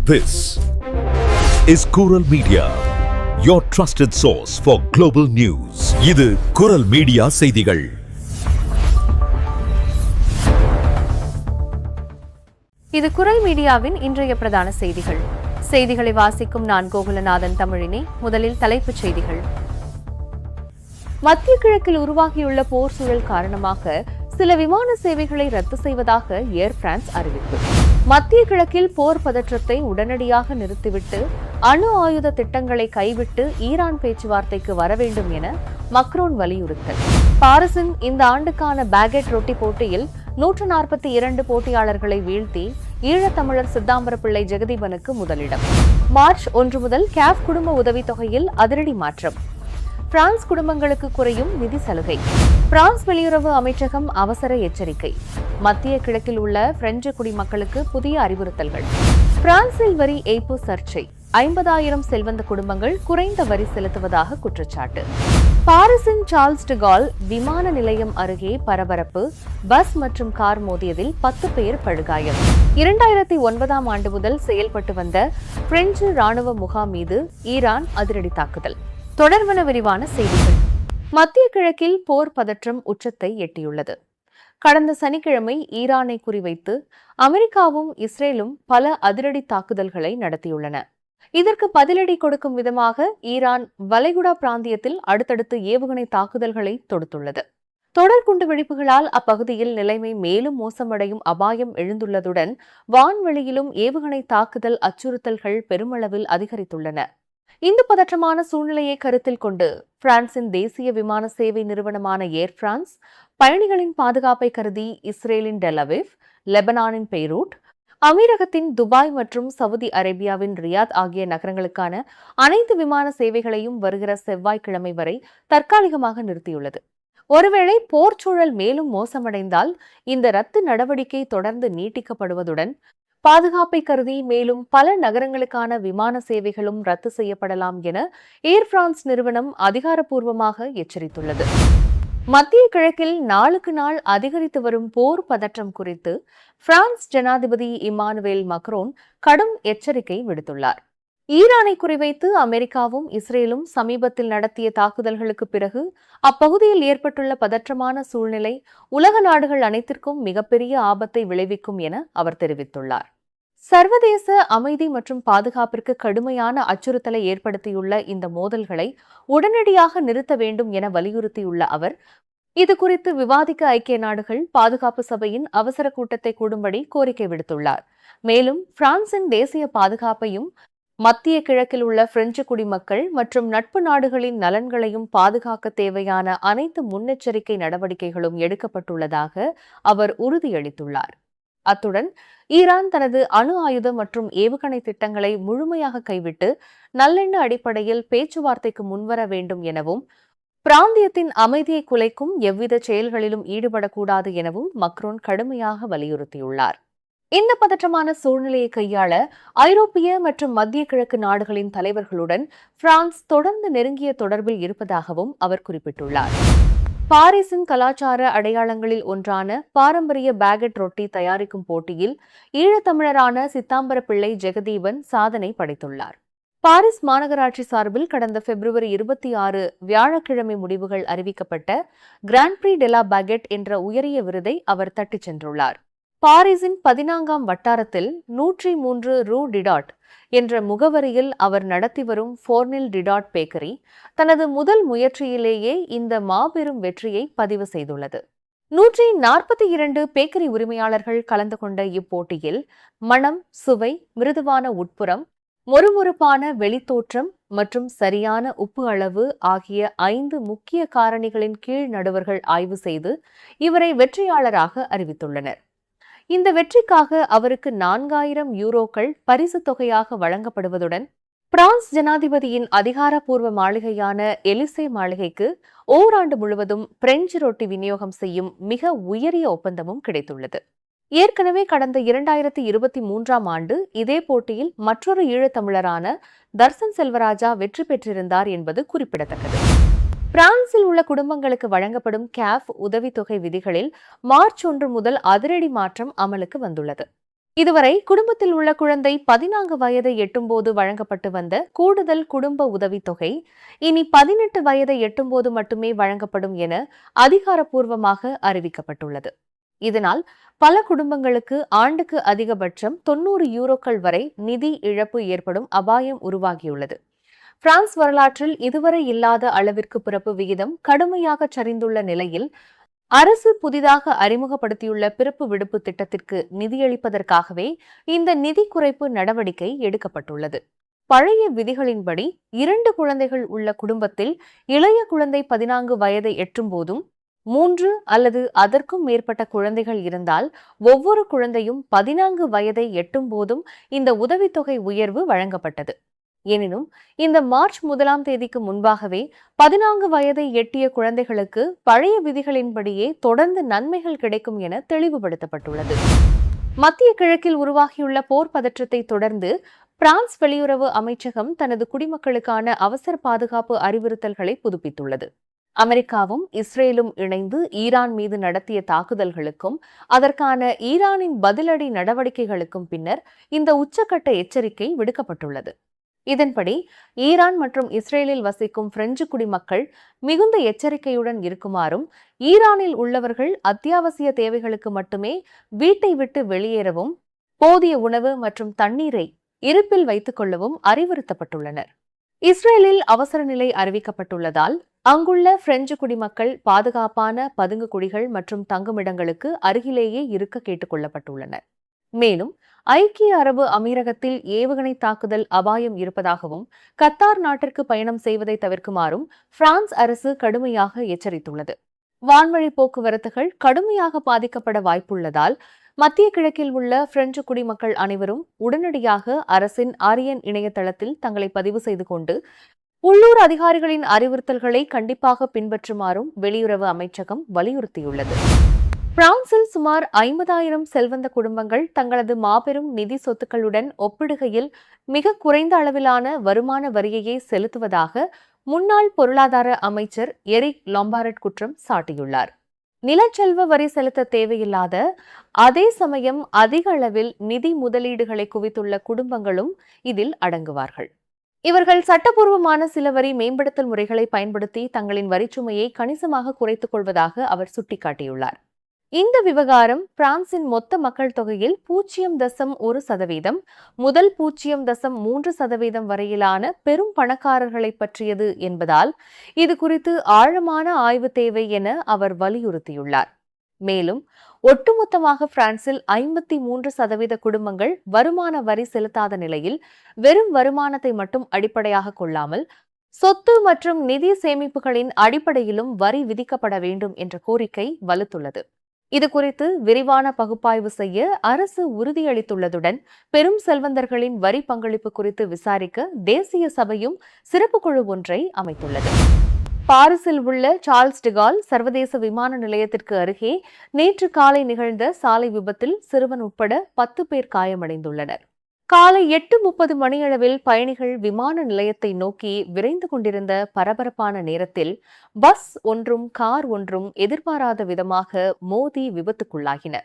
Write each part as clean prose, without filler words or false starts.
This is Kural Media, your trusted source for global news. இது குரல் media செய்திகள். இது குரல் மீடியாவின் இன்றைய பிரதான செய்திகள். செய்திகளை வாசிக்கும் நான் கோகுலநாதன் தமிழினி. முதலில் தலைப்புச் செய்திகள். மத்திய கிழக்கில் உருவாகியுள்ள போர் சூழல் காரணமாக சில விமான சேவைகளை ரத்து செய்வதாக ஏர் பிரான்ஸ் அறிவிப்பு. மத்திய கிழக்கில் போர் பதற்றத்தை உடனடியாக நிறுத்திவிட்டு அணு ஆயுத திட்டங்களை கைவிட்டு ஈரான் பேச்சுவார்த்தைக்கு வர வேண்டும் என மக்ரோன் வலியுறுத்தல். பாரிஸின் இந்த ஆண்டுக்கான பாகெட் ரொட்டி போட்டியில் 142 போட்டியாளர்களை வீழ்த்தி ஈழத்தமிழர் சித்தாம்பரப்பிள்ளை ஜெகதீபனுக்கு முதலிடம். மார்ச் 1 முதல் கேஃப் குடும்ப உதவித்தொகையில் அதிரடி மாற்றம். பிரான்ஸ் குடும்பங்களுக்கு குறையும் நிதி சலுகை. பிரான்ஸ் வெளியுறவு அமைச்சகம் அவசர எச்சரிக்கை. மத்திய கிழக்கில் உள்ள பிரெஞ்சு குடிமக்களுக்கு புதிய அறிவுறுத்தல்கள். பிரான்சில் வரி ஏய்ப்பு சர்ச்சை. 50,000 செல்வந்த குடும்பங்கள் குறைந்த வரி செலுத்துவதாக குற்றச்சாட்டு. பாரிஸின் சார்ல்ஸ் டி கால் விமான நிலையம் அருகே பரபரப்பு. பஸ் மற்றும் கார் மோதியதில் 10 பேர் படுகாயம். 2009ஆம் ஆண்டு முதல் செயல்பட்டு வந்த பிரெஞ்சு ராணுவ முகாம் மீது ஈரான் அதிரடி தாக்குதல். தொடர்பான விரிவான செய்திகள். மத்திய கிழக்கில் போர் பதற்றம் உச்சத்தை எட்டியுள்ளது. கடந்த சனிக்கிழமை ஈரானை குறிவைத்து அமெரிக்காவும் இஸ்ரேலும் பல அதிரடி தாக்குதல்களை நடத்தியுள்ளன. இதற்கு பதிலடி கொடுக்கும் விதமாக ஈரான் வளைகுடா பிராந்தியத்தில் அடுத்தடுத்து ஏவுகணை தாக்குதல்களை தொடுத்துள்ளது. தொடர் குண்டுவெடிப்புகளால் அப்பகுதியில் நிலைமை மேலும் மோசமடையும் அபாயம் எழுந்துள்ளதுடன் வான்வெளியிலும் ஏவுகணை தாக்குதல் அச்சுறுத்தல்கள் பெருமளவில் அதிகரித்துள்ளன. இந்த பதற்றமான சூழ்நிலையை கருத்தில் கொண்டு பிரான்சின் தேசிய விமான சேவை நிறுவனமான ஏர் பிரான்ஸ் பயணிகளின் பாதுகாப்பை கருதி இஸ்ரேலின் டெல் அவீவ், லெபனானின் பெய்ரூட், அமீரகத்தின் துபாய் மற்றும் சவுதி அரேபியாவின் ரியாத் ஆகிய நகரங்களுக்கான அனைத்து விமான சேவைகளையும் வருகிற செவ்வாய்க்கிழமை வரை தற்காலிகமாக நிறுத்தியுள்ளது. ஒருவேளை போர்ச்சூழல் மேலும் மோசமடைந்தால் இந்த ரத்து நடவடிக்கை தொடர்ந்து நீட்டிக்கப்படுவதுடன் பாதுகாப்பை கருதி மேலும் பல நகரங்களுக்கான விமான சேவைகளும் ரத்து செய்யப்படலாம் என ஏர் பிரான்ஸ் நிறுவனம் அதிகாரப்பூர்வமாக எச்சரித்துள்ளது. மத்திய கிழக்கில் நாளுக்கு நாள் அதிகரித்து வரும் போர் பதற்றம் குறித்து பிரான்ஸ் ஜனாதிபதி இம்மானுவேல் மக்ரோன் கடும் எச்சரிக்கை விடுத்துள்ளார். ஈரானை குறிவைத்து அமெரிக்காவும் இஸ்ரேலும் சமீபத்தில் நடத்திய தாக்குதல்களுக்கு பிறகு அப்பகுதியில் ஏற்பட்டுள்ள பதற்றமான சூழ்நிலை உலக நாடுகள் அனைத்திற்கும் மிகப்பெரிய ஆபத்தை விளைவிக்கும் என அவர் தெரிவித்துள்ளார். சர்வதேச அமைதி மற்றும் பாதுகாப்பிற்கு கடுமையான அச்சுறுத்தலை ஏற்படுத்தியுள்ள இந்த மோதல்களை உடனடியாக நிறுத்த வேண்டும் என வலியுறுத்தியுள்ள அவர் இதுகுறித்து விவாதிக்க ஐக்கிய நாடுகள் பாதுகாப்பு சபையின் அவசர கூட்டத்தை கூடும்படி கோரிக்கை விடுத்துள்ளார். மேலும் பிரான்சின் தேசிய பாதுகாப்பையும் மத்திய கிழக்கில் உள்ள பிரெஞ்சு குடிமக்கள் மற்றும் நட்பு நாடுகளின் நலன்களையும் பாதுகாக்க தேவையான அனைத்து முன்னெச்சரிக்கை நடவடிக்கைகளும் எடுக்கப்பட்டுள்ளதாக அவர் உறுதியளித்துள்ளார். அத்துடன் ஈரான் தனது அணு ஆயுத மற்றும் ஏவுகணை திட்டங்களை முழுமையாக கைவிட்டு நல்லெண்ண அடிப்படையில் பேச்சுவார்த்தைக்கு முன்வர வேண்டும் எனவும் பிராந்தியத்தின் அமைதியை குலைக்கும் எவ்வித செயல்களிலும் ஈடுபடக்கூடாது எனவும் மக்ரோன் கடுமையாக வலியுறுத்தியுள்ளார். இந்த பதற்றமான சூழ்நிலையை கையாள ஐரோப்பிய மற்றும் மத்திய கிழக்கு நாடுகளின் தலைவர்களுடன் பிரான்ஸ் தொடர்ந்து நெருங்கிய தொடர்பில் இருப்பதாகவும் அவர் குறிப்பிட்டுள்ளார். பாரிஸின் கலாச்சார அடையாளங்களில் ஒன்றான பாரம்பரிய பாகெட் ரொட்டி தயாரிக்கும் போட்டியில் ஈழத்தமிழரான சித்தாம்பரப்பிள்ளை ஜெகதீபன் சாதனை படைத்துள்ளார். பாரிஸ் மாநகராட்சி சார்பில் கடந்த பிப்ரவரி 26 வியாழக்கிழமை முடிவுகள் அறிவிக்கப்பட்ட கிராண்ட் பிரீ டெலா பாகெட் என்ற உயரிய விருதை அவர் தட்டிச் சென்றுள்ளார். பாரிஸின் 14ஆம் வட்டாரத்தில் 103 ரூ டிடாட் என்ற முகவரியில் அவர் நடத்தி வரும் ஃபோர்னில் டிடாட் பேக்கரி தனது முதல் முயற்சியிலேயே இந்த மாபெரும் வெற்றியை பதிவு செய்துள்ளது. 142 பேக்கரி உரிமையாளர்கள் கலந்து கொண்ட இப்போட்டியில் மணம், சுவை, மிருதுவான உட்புறம், மொறுமொறுப்பான வெளித்தோற்றம் மற்றும் சரியான உப்பு அளவு ஆகிய 5 முக்கிய காரணிகளின் கீழ் நடுவர்கள் ஆய்வு செய்து இவரை வெற்றியாளராக அறிவித்துள்ளனர். இந்த வெற்றிக்காக அவருக்கு 4000 யூரோக்கள் பரிசு தொகையாக வழங்கப்படுவதுடன் பிரான்ஸ் ஜனாதிபதியின் அதிகாரப்பூர்வ மாளிகையான எலிசே மாளிகைக்கு ஓராண்டு முழுவதும் பிரெஞ்சு ரொட்டி விநியோகம் செய்யும் மிக உயரிய ஒப்பந்தமும் கிடைத்துள்ளது. ஏற்கனவே கடந்த 2023ஆம் ஆண்டு இதே போட்டியில் மற்றொரு ஈழத்தமிழரான தர்சன் செல்வராஜா வெற்றி பெற்றிருந்தார் என்பது குறிப்பிடத்தக்கது. பிரான்சில் உள்ள குடும்பங்களுக்கு வழங்கப்படும் கேஃப் உதவித்தொகை விதிகளில் மார்ச் 1 முதல் அதிரடி மாற்றம் அமலுக்கு வந்துள்ளது. இதுவரை குடும்பத்தில் உள்ள குழந்தை 14 வயதை எட்டும்போது வழங்கப்பட்டு வந்த கூடுதல் குடும்ப உதவித்தொகை இனி 18 வயதை எட்டும்போது மட்டுமே வழங்கப்படும் என அதிகாரப்பூர்வமாக அறிவிக்கப்பட்டுள்ளது. இதனால் பல குடும்பங்களுக்கு ஆண்டுக்கு அதிகபட்சம் 90 யூரோக்கள் வரை நிதி இழப்பு ஏற்படும் அபாயம் உருவாகியுள்ளது. பிரான்ஸ் வரலாற்றில் இதுவரை இல்லாத அளவிற்கு பிறப்பு விகிதம் கடுமையாக சரிந்துள்ள நிலையில் அரசு புதிதாக அறிமுகப்படுத்தியுள்ள பிறப்பு விடுப்பு திட்டத்திற்கு நிதியளிப்பதற்காகவே இந்த நிதி குறைப்பு நடவடிக்கை எடுக்கப்பட்டுள்ளது. பழைய விதிகளின்படி 2 குழந்தைகள் உள்ள குடும்பத்தில் இளைய குழந்தை 14 வயதை எட்டும் போதும் 3 அல்லது அதற்கும் மேற்பட்ட குழந்தைகள் இருந்தால் ஒவ்வொரு குழந்தையும் 14 வயதை எட்டும் போதும் இந்த உதவித்தொகை உயர்வு வழங்கப்பட்டது. எனினும் இந்த மார்ச் 1ஆம் தேதிக்கு முன்பாகவே 14 வயதை எட்டிய குழந்தைகளுக்கு பழைய விதிகளின்படியே தொடர்ந்து நன்மைகள் கிடைக்கும் என தெளிவுபடுத்தப்பட்டுள்ளது. மத்திய கிழக்கில் உருவாகியுள்ள போர் பதற்றத்தை தொடர்ந்து பிரான்ஸ் வெளியுறவு அமைச்சகம் தனது குடிமக்களுக்கான அவசர பாதுகாப்பு அறிவுறுத்தல்களை புதுப்பித்துள்ளது. அமெரிக்காவும் இஸ்ரேலும் இணைந்து ஈரான் மீது நடத்திய தாக்குதல்களுக்கும் அதற்கான ஈரானின் பதிலடி நடவடிக்கைகளுக்கும் பின்னர் இந்த உச்சக்கட்ட எச்சரிக்கை விடுக்கப்பட்டுள்ளது. இதன்படி ஈரான் மற்றும் இஸ்ரேலில் வசிக்கும் பிரெஞ்சு குடிமக்கள் மிகுந்த எச்சரிக்கையுடன் இருக்குமாறும், ஈரானில் உள்ளவர்கள் அத்தியாவசிய தேவைகளுக்கு மட்டுமே வீட்டை விட்டு வெளியேறவும், போதிய உணவு மற்றும் தண்ணீரை இருப்பில் வைத்துக் கொள்ளவும் அறிவுறுத்தப்பட்டுள்ளனர். இஸ்ரேலில் அவசர நிலை அறிவிக்கப்பட்டுள்ளதால் அங்குள்ள பிரெஞ்சு குடிமக்கள் பாதுகாப்பான பதுங்கு குழிகள் மற்றும் தங்குமிடங்களுக்கு அருகிலேயே இருக்க கேட்டுக் கொள்ளப்பட்டுள்ளனர். மேலும் ஐக்கிய அரபு அமீரகத்தில் ஏவுகணை தாக்குதல் அபாயம் இருப்பதாகவும் கத்தார் நாட்டிற்கு பயணம் செய்வதை தவிர்க்குமாறும் பிரான்ஸ் அரசு கடுமையாக எச்சரித்துள்ளது. வான்வழி போக்குவரத்துகள் கடுமையாக பாதிக்கப்பட வாய்ப்புள்ளதால் மத்திய கிழக்கில் உள்ள பிரெஞ்சு குடிமக்கள் அனைவரும் உடனடியாக அரசின் ஆரியன் இணையதளத்தில் தங்களை பதிவு செய்து கொண்டு உள்ளூர் அதிகாரிகளின் அறிவுறுத்தல்களை கண்டிப்பாக பின்பற்றுமாறும் வெளியுறவு அமைச்சகம் வலியுறுத்தியுள்ளது. பிரான்சில் சுமார் 50,000 செல்வந்த குடும்பங்கள் தங்களது மாபெரும் நிதி சொத்துக்களுடன் ஒப்பிடுகையில் மிக குறைந்த அளவிலான வருமான வரியையே செலுத்துவதாக முன்னாள் பொருளாதார அமைச்சர் எரிக் லொம்பார்ட் குற்றம் சாட்டியுள்ளார். நிலச்செல்வ வரி செலுத்த தேவையில்லாத, அதே சமயம் அதிக அளவில் நிதி முதலீடுகளை குவித்துள்ள குடும்பங்களும் இதில் அடங்குவார்கள். இவர்கள் சட்டப்பூர்வமான சில வரி மேம்படுத்தல் முறைகளை பயன்படுத்தி தங்களின் வரிச்சுமையை கணிசமாக குறைத்துக் கொள்வதாக அவர் சுட்டிக்காட்டியுள்ளார். இந்த விவகாரம் பிரான்சின் மொத்த மக்கள் தொகையில் 0.1% முதல் 0.3% வரையிலான பெரும் பணக்காரர்களை பற்றியது என்பதால் இது குறித்து ஆழமான ஆய்வு தேவை என அவர் வலியுறுத்தியுள்ளார். மேலும் ஒட்டுமொத்தமாக பிரான்சில் 53% குடும்பங்கள் வருமான வரி செலுத்தாத நிலையில் வெறும் வருமானத்தை மட்டும் அடிப்படையாக கொள்ளாமல் சொத்து மற்றும் நிதி சேமிப்புகளின் அடிப்படையிலும் வரி விதிக்கப்பட வேண்டும் என்ற கோரிக்கை வலுத்துள்ளது. இதுகுறித்து விரிவான பகுப்பாய்வு செய்ய அரசு உறுதியளித்துள்ளதுடன் பெரும் செல்வந்தர்களின் வரி பங்களிப்பு குறித்து விசாரிக்க தேசிய சபையும் சிறப்பு குழு ஒன்றை அமைத்துள்ளது. பாரிஸில் உள்ள சார்ல்ஸ் டிகால் சர்வதேச விமான நிலையத்திற்கு அருகே நேற்று காலை நிகழ்ந்த சாலை விபத்தில் சிறுவன் உட்பட 10 பேர் காயமடைந்துள்ளனர். காலை 8:30 மணியளவில் பயணிகள் விமான நிலையத்தை நோக்கி விரைந்து கொண்டிருந்த பரபரப்பான நேரத்தில் பஸ் ஒன்றும் கார் ஒன்றும் எதிர்பாராத விதமாக மோதி விபத்துக்குள்ளாகின.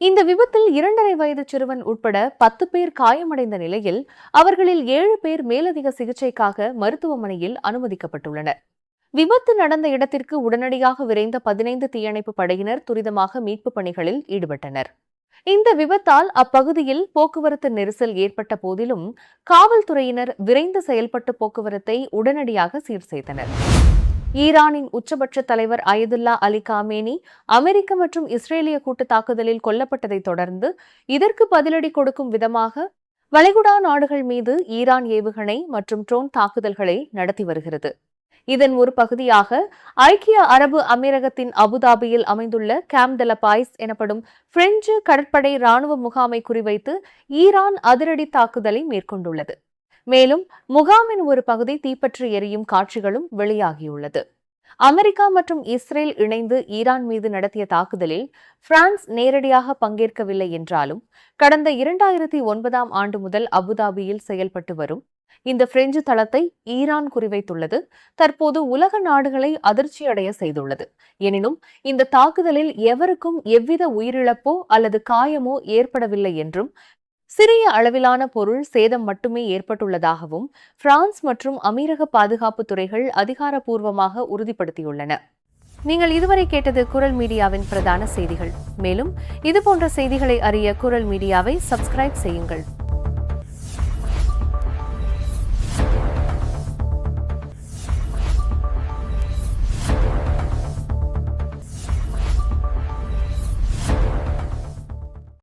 இந்த விபத்தில் 2.5 வயது சிறுவன் உட்பட 10 பேர் காயமடைந்த நிலையில் அவர்களில் 7 பேர் மேலதிக சிகிச்சைக்காக மருத்துவமனையில் அனுமதிக்கப்பட்டுள்ளனர். விபத்து நடந்த இடத்திற்கு உடனடியாக விரைந்த 15 தீயணைப்பு படையினர் துரிதமாக மீட்பு பணிகளில் ஈடுபட்டனர். இந்த விபத்தால் அப்பகுதியில் போக்குவரத்து நெரிசல் ஏற்பட்ட போதிலும் காவல்துறையினர் விரைந்து செயல்பட்டு போக்குவரத்தை உடனடியாக சீர் செய்தனர். ஈரானின் உச்சபட்ச தலைவர் அயதுல்லா அலி காமேனி அமெரிக்க மற்றும் இஸ்ரேலிய கூட்டு தாக்குதலில் கொல்லப்பட்டதை தொடர்ந்து இதற்கு பதிலடி கொடுக்கும் விதமாக வளைகுடா நாடுகள் மீது ஈரான் ஏவுகணை மற்றும் ட்ரோன் தாக்குதல்களை நடத்தி வருகிறது. இதன் ஒரு பகுதியாக ஐக்கிய அரபு அமீரகத்தின் அபுதாபியில் அமைந்துள்ள கேம்ப் த லபாய்ஸ் எனப்படும் பிரெஞ்சு கடற்படை ராணுவ முகாமை குறிவைத்து ஈரான் அதிரடி தாக்குதலை மேற்கொண்டுள்ளது. மேலும் முகாமின் ஒரு பகுதி தீப்பற்றி எரியும் காட்சிகளும் வெளியாகியுள்ளது. அமெரிக்கா மற்றும் இஸ்ரேல் இணைந்து ஈரான் மீது நடத்திய தாக்குதலில் பிரான்ஸ் நேரடியாக பங்கேற்கவில்லை என்றாலும் கடந்த 2009ஆம் ஆண்டு முதல் அபுதாபியில் செயல்பட்டு வரும் இந்த பிரெஞ்சு தளத்தை ஈரான் குறிவைத்துள்ளது தற்போது உலக நாடுகளை அதிர்ச்சியடைய செய்துள்ளது. எனினும் இந்த தாக்குதலில் எவருக்கும் எவ்வித உயிரிழப்போ அல்லது காயமோ ஏற்படவில்லை என்றும் சிறிய அளவிலான பொருள் சேதம் மட்டுமே ஏற்பட்டுள்ளதாகவும் பிரான்ஸ் மற்றும் அமீரக பாதுகாப்பு துறைகள் அதிகாரப்பூர்வமாக உறுதிப்படுத்தியுள்ளன. நீங்கள் இதுவரை கேட்டது குரல் மீடியாவின் பிரதான செய்திகள். மேலும் இதுபோன்ற செய்திகளை அறிய குரல் மீடியாவை சப்ஸ்கிரைப் செய்யுங்கள்.